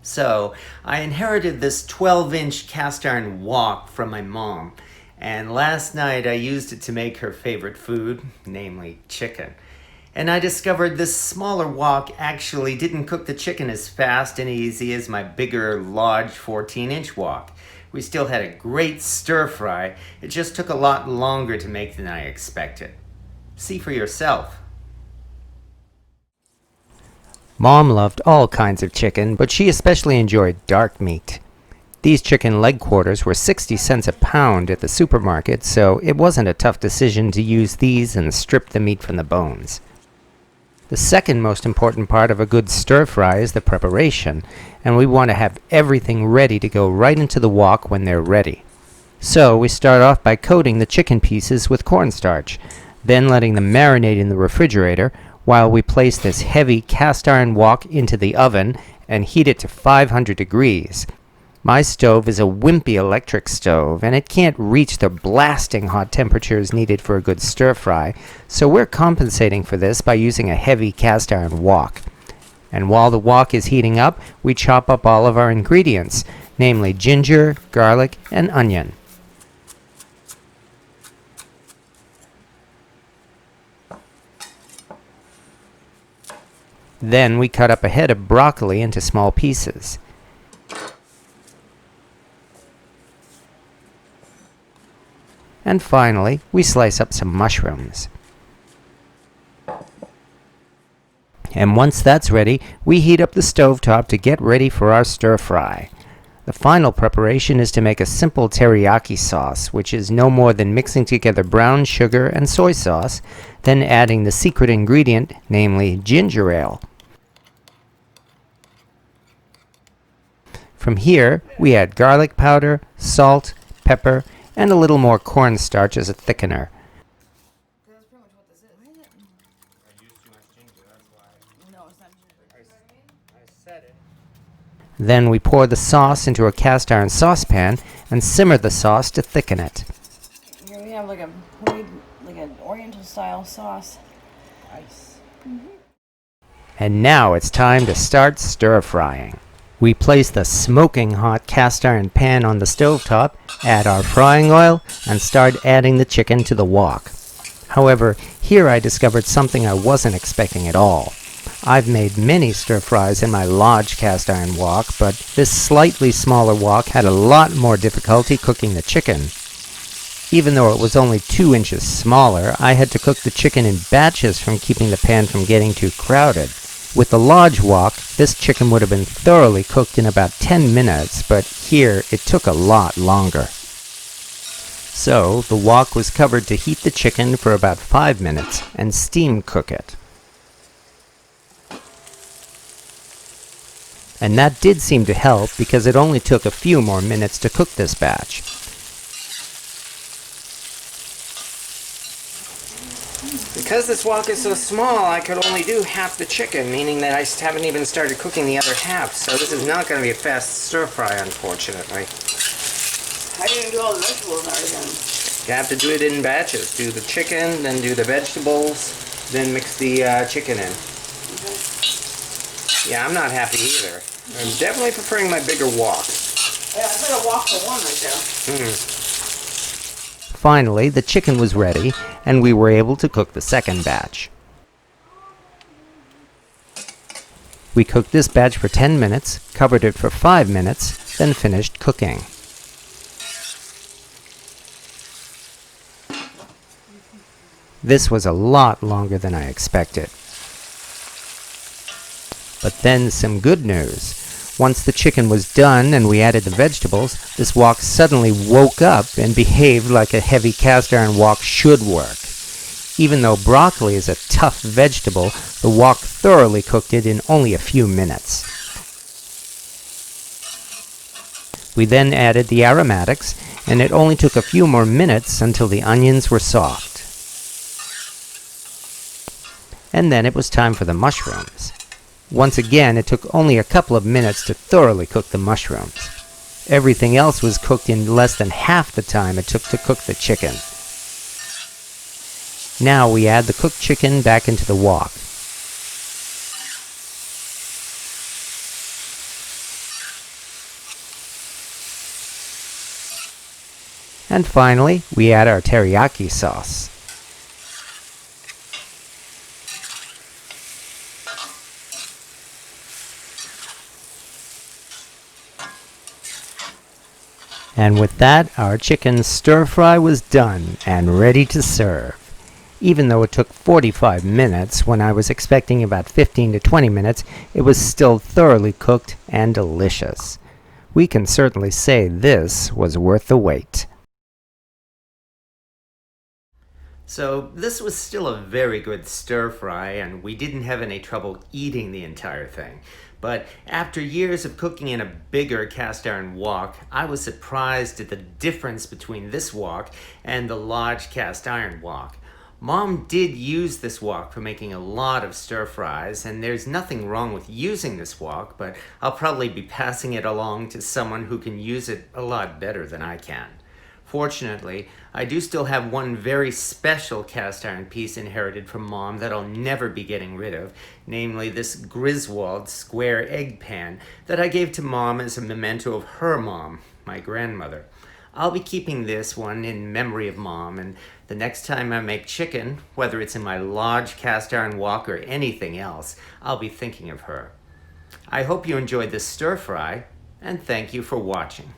So, I inherited this 12-inch cast iron wok from my mom, and last night I used it to make her favorite food, namely chicken. And I discovered this smaller wok actually didn't cook the chicken as fast and easy as my bigger, large 14-inch wok. We still had a great stir fry, it just took a lot longer to make than I expected. See for yourself. Mom loved all kinds of chicken, but she especially enjoyed dark meat. These chicken leg quarters were 60 cents a pound at the supermarket, so it wasn't a tough decision to use these and strip the meat from the bones. The second most important part of a good stir fry is the preparation, and we want to have everything ready to go right into the wok when they're ready. So we start off by coating the chicken pieces with cornstarch, then letting them marinate in the refrigerator while we place this heavy cast iron wok into the oven and heat it to 500 degrees. My stove is a wimpy electric stove, and it can't reach the blasting hot temperatures needed for a good stir fry, so we're compensating for this by using a heavy cast iron wok. And while the wok is heating up, we chop up all of our ingredients, namely ginger, garlic, and onion. Then we cut up a head of broccoli into small pieces. And finally, we slice up some mushrooms. And once that's ready, we heat up the stovetop to get ready for our stir fry. The final preparation is to make a simple teriyaki sauce, which is no more than mixing together brown sugar and soy sauce, then adding the secret ingredient, namely ginger ale. From here, we add garlic powder, salt, pepper, and a little more cornstarch as a thickener. That's pretty much what this is. I used too much ginger, that's why. No, it's not ginger. I said it. Then we pour the sauce into a cast iron saucepan and simmer the sauce to thicken it. Here we have like an oriental style sauce. Nice. And now it's time to start stir frying. We place the smoking hot cast iron pan on the stovetop, add our frying oil, and start adding the chicken to the wok. However, here I discovered something I wasn't expecting at all. I've made many stir fries in my large cast iron wok, but this slightly smaller wok had a lot more difficulty cooking the chicken. Even though it was only 2 inches smaller, I had to cook the chicken in batches from keeping the pan from getting too crowded. With the large wok, this chicken would have been thoroughly cooked in about 10 minutes, but here it took a lot longer. So, the wok was covered to heat the chicken for about 5 minutes and steam cook it. And that did seem to help because it only took a few more minutes to cook this batch. Because this wok is so small, I could only do half the chicken, meaning that I haven't even started cooking the other half, so this is not going to be a fast stir fry, unfortunately. How are you going to do all the vegetables and everything? You have to do it in batches. Do the chicken, then do the vegetables, then mix the chicken in. Okay. Yeah, I'm not happy either. I'm definitely preferring my bigger wok. Yeah, it's like a wok for one right there. Finally, the chicken was ready, and we were able to cook the second batch. We cooked this batch for 10 minutes, covered it for 5 minutes, then finished cooking. This was a lot longer than I expected. But then some good news. Once the chicken was done and we added the vegetables, this wok suddenly woke up and behaved like a heavy cast iron wok should work. Even though broccoli is a tough vegetable, the wok thoroughly cooked it in only a few minutes. We then added the aromatics, and it only took a few more minutes until the onions were soft. And then it was time for the mushrooms. Once again, it took only a couple of minutes to thoroughly cook the mushrooms. Everything else was cooked in less than half the time it took to cook the chicken. Now we add the cooked chicken back into the wok. And finally, we add our teriyaki sauce. And with that, our chicken stir fry was done and ready to serve. Even though it took 45 minutes when I was expecting about 15 to 20 minutes, it was still thoroughly cooked and delicious. We can certainly say this was worth the wait. So this was still a very good stir fry, and we didn't have any trouble eating the entire thing. But after years of cooking in a bigger cast iron wok, I was surprised at the difference between this wok and the large cast iron wok. Mom did use this wok for making a lot of stir fries, and there's nothing wrong with using this wok, but I'll probably be passing it along to someone who can use it a lot better than I can. Fortunately, I do still have one very special cast iron piece inherited from Mom that I'll never be getting rid of, namely this Griswold square egg pan that I gave to Mom as a memento of her mom, my grandmother. I'll be keeping this one in memory of Mom, and the next time I make chicken, whether it's in my large cast iron wok or anything else, I'll be thinking of her. I hope you enjoyed this stir fry, and thank you for watching.